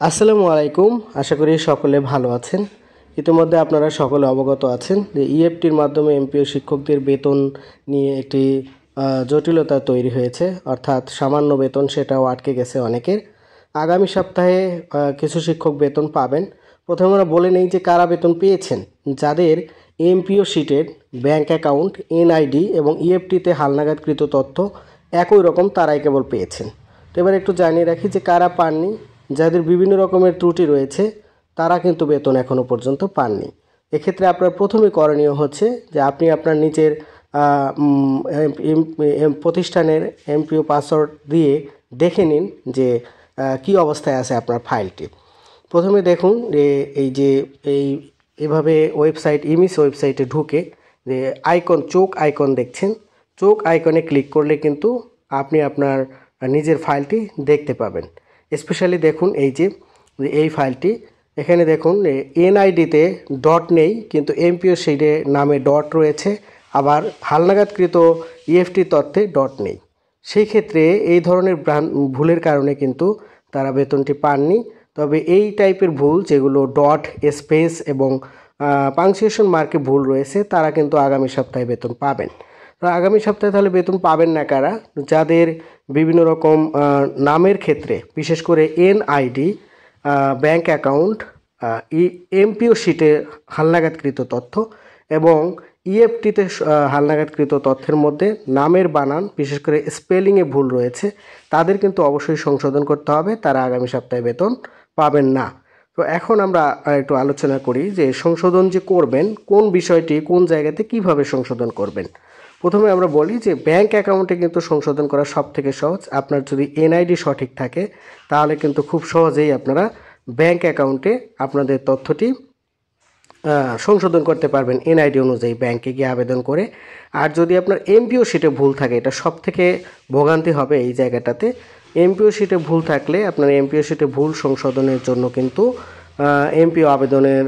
আসসালামু আলাইকুম। আশা করি সকলে ভালো আছেন। ইতিমধ্যে আপনারা সকলে অবগত আছেন যে ইএফটির মাধ্যমে এমপিও শিক্ষকদের বেতন নিয়ে একটি জটিলতা তৈরি হয়েছে, অর্থাৎ সামান্য বেতন সেটাও আটকে গেছে অনেকের। আগামী সপ্তাহে কিছু শিক্ষক বেতন পাবেন। প্রথমে আমরা বলে নেই যে কারা বেতন পেয়েছেন। যাদের এমপিও শিটের ব্যাংক অ্যাকাউন্ট, এনআইডি এবং ইএফটিতে হালনাগাদকৃত তথ্য একই রকম তারাই কেবল পেয়েছেন। তো এবার একটু জানিয়ে রাখি যে কারা পাননি। যাদের বিভিন্ন রকমের ত্রুটি রয়েছে তারা কিন্তু বেতন এখনও পর্যন্ত পাননি। এক্ষেত্রে আপনার প্রথমে করণীয় হচ্ছে যে আপনি আপনার নিজের প্রতিষ্ঠানের এমপিও পাসওয়ার্ড দিয়ে দেখে নিন যে কী অবস্থায় আছে আপনার ফাইলটি। প্রথমে দেখুন যে এই এভাবে ওয়েবসাইট ইমিস ওয়েবসাইটে ঢুকে যে চোখ আইকন দেখছেন, চোখ আইকনে ক্লিক করলে কিন্তু আপনি আপনার নিজের ফাইলটি দেখতে পাবেন। স্পেশালি দেখুন এই ফাইলটি, এখানে দেখুন এনআইডিতে ডট নেই কিন্তু এমপিও শিটে নামে ডট রয়েছে, আবার হালনাগাদকৃত ইএফটি তথ্যে ডট নেই। সেই ক্ষেত্রে এই ধরনের ভুলের কারণে কিন্তু তারা বেতনটি পাননি। তবে এই টাইপের ভুল যেগুলো ডট, স্পেস এবং পাংচুয়েশন মার্কে ভুল রয়েছে তারা কিন্তু আগামী সপ্তাহে বেতন পাবেন। তো আগামী সপ্তাহে তাহলে বেতন পাবেন না কারা? যাদের বিভিন্ন রকম নামের ক্ষেত্রে, বিশেষ করে এনআইডি, ব্যাংক অ্যাকাউন্ট, এমপিও শিটে হালনাগাদকৃত তথ্য এবং ইএফটিতে হালনাগাদকৃত তথ্যের মধ্যে নামের বানান, বিশেষ করে স্পেলিংয়ে ভুল রয়েছে, তাদের কিন্তু অবশ্যই সংশোধন করতে হবে। তারা আগামী সপ্তাহে বেতন পাবেন না। তো এখন আমরা একটু আলোচনা করি যে সংশোধন যে করবেন, কোন বিষয়টি কোন জায়গাতে কিভাবে সংশোধন করবেন। প্রথমে আমরা বলি যে ব্যাংক অ্যাকাউন্টে কিন্তু সংশোধন করা সব থেকে সহজ। আপনার যদি এনআইডি সঠিক থাকে তাহলে কিন্তু খুব সহজেই আপনারা ব্যাংক অ্যাকাউন্টে আপনাদের তথ্যটি সংশোধন করতে পারবেন এনআইডি অনুযায়ী ব্যাংকে গিয়ে আবেদন করে। আর যদি আপনার এমপিও শিটে ভুল থাকে, এটা সব থেকে ভোগান্তি হবে এই জায়গাটাতে। এমপিও শিটে ভুল থাকলে আপনার এমপিও শিটে ভুল সংশোধনের জন্য কিন্তু এমপিও আবেদনের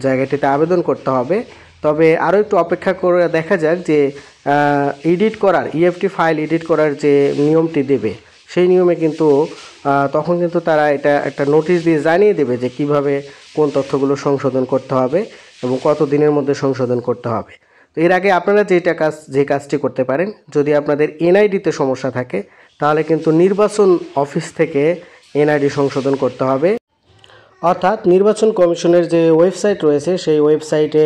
জায়গাটিতে আবেদন করতে হবে। তবে আরও একটু অপেক্ষা করে দেখা যাক যে এডিট করার, ইএফটি ফাইল এডিট করার যে নিয়মটি দেবে সেই নিয়মে কিন্তু তখন কিন্তু তারা এটা একটা নোটিশ দিয়ে জানিয়ে দেবে যে কিভাবে কোন তথ্যগুলো সংশোধন করতে হবে এবং কত দিনের মধ্যে সংশোধন করতে হবে। তো এর আগে আপনারা যে কাজটি করতে পারেন, যদি আপনাদের এনআইডিতে সমস্যা থাকে তাহলে কিন্তু নির্বাচন অফিস থেকে এনআইডি সংশোধন করতে হবে। অর্থাৎ নির্বাচন কমিশনের যে ওয়েবসাইট রয়েছে সেই ওয়েবসাইটে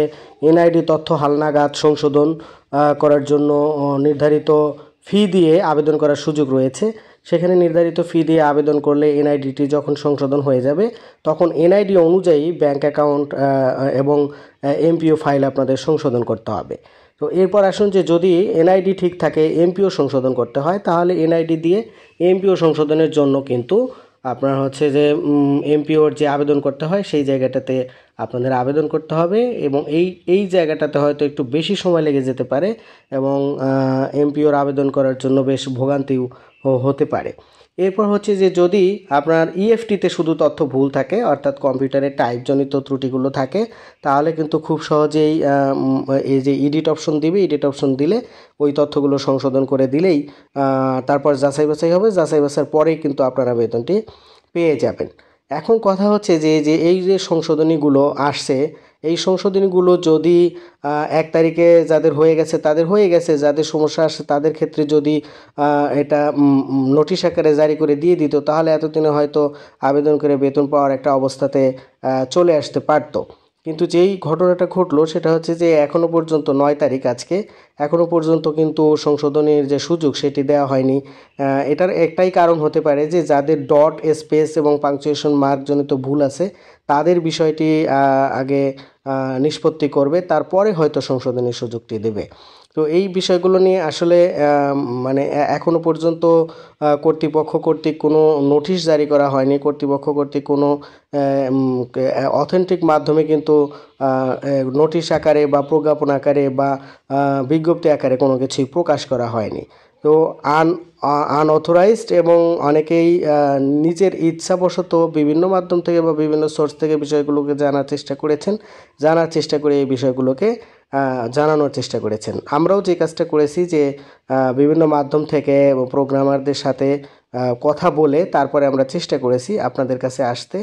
এনআইডি তথ্য হালনাগাদ সংশোধন করার জন্য নির্ধারিত ফি দিয়ে আবেদন করার সুযোগ রয়েছে। সেখানে নির্ধারিত ফি দিয়ে আবেদন করলে এনআইডিটি যখন সংশোধন হয়ে যাবে তখন এনআইডি অনুযায়ী ব্যাংক অ্যাকাউন্ট এবং এমপিও ফাইল আপনাদের সংশোধন করতে হবে। তো এরপর আসুন যে যদি এনআইডি ঠিক থাকে, এমপিও সংশোধন করতে হয়, তাহলে এনআইডি দিয়ে এমপিও সংশোধনের জন্য কিন্তু আপনার হচ্ছে যে এমপিওর যে আবেদন করতে হয় সেই জায়গাটাতে আপনাদের আবেদন করতে হবে এবং এই জায়গাটাতে হয়তো একটু বেশি সময় লেগে যেতে পারে এবং এমপিওর আবেদন করার জন্য বেশ ভোগান্তিও হতে পারে। এরপর হচ্ছে যে যদি আপনার ইএফটিতে শুধু তথ্য ভুল থাকে, অর্থাৎ কম্পিউটারে টাইপজনিত ত্রুটিগুলো থাকে, তাহলে কিন্তু খুব সহজেই এই যে এডিট অপশন দিবে, এডিট অপশন দিলে ওই তথ্যগুলো সংশোধন করে দিলেই তারপর যাচাই বাছাই হবে, যাচাই বাছাইয়ের পরেই কিন্তু আপনারা বেতনটি পেয়ে যাবেন। এখন কথা হচ্ছে যে এই যে সংশোধনীগুলো আসছে, এই সংশোধনীগুলো যদি 1 তারিখে যাদের হয়ে গেছে তাদের হয়ে গেছে, যাদের সমস্যা আসছে তাদের ক্ষেত্রে যদি এটা নোটিশ আকারে জারি করে দিয়ে দিত তাহলে এতদিনে হয়তো আবেদন করে বেতন পাওয়ার একটা অবস্থাতে চলে আসতে পারতো। কিন্তু যেই ঘটনাটা ঘটলো সেটা হচ্ছে যে এখনও পর্যন্ত 9 তারিখ আজকে, এখনও পর্যন্ত কিন্তু সংশোধনের যে সুযোগ সেটি দেওয়া হয়নি। এটার একটাই কারণ হতে পারে যে যাদের ডট, স্পেস এবং পাংচুয়েশন মার্কজনিত ভুল আছে তাদের বিষয়টি আগে নিষ্পত্তি করবে, তারপরে হয়তো সংশোধনের সুযোগটি দেবে। তো এই বিষয়গুলো নিয়ে আসলে মানে এখনও পর্যন্ত কর্তৃপক্ষ কর্তৃক কোনো নোটিশ জারি করা হয়নি, কর্তৃপক্ষ কর্তৃক কোনো অথেন্টিক মাধ্যমে কিন্তু নোটিশ আকারে বা প্রজ্ঞাপন আকারে বা বিজ্ঞপ্তি আকারে কোনো কিছুই প্রকাশ করা হয়নি। তো আনঅথরাইজড এবং অনেকেই নিজের ইচ্ছাবশত বিভিন্ন মাধ্যম থেকে বা বিভিন্ন সোর্স থেকে বিষয়গুলোকে জানার চেষ্টা করে এই বিষয়গুলোকে জানানোর চেষ্টা করেছেন। আমরাও যে কাজটা করেছি যে বিভিন্ন মাধ্যম থেকে প্রোগ্রামারদের সাথে কথা বলে তারপরে আমরা চেষ্টা করেছি আপনাদের কাছে আসতে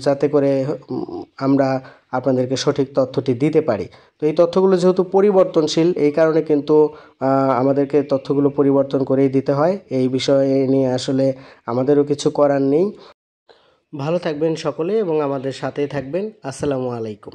যাতে করে আমরা আপনাদেরকে সঠিক তথ্যটি দিতে পারি। তো এই তথ্যগুলো যেহেতু পরিবর্তনশীল, এই কারণে কিন্তু আমাদেরকে তথ্যগুলো পরিবর্তন করেই দিতে হয়। এই বিষয়ে নিয়ে আসলে আমাদেরও কিছু করার নেই। ভালো থাকবেন সকলে এবং আমাদের সাথেই থাকবেন। আসসালামু আলাইকুম।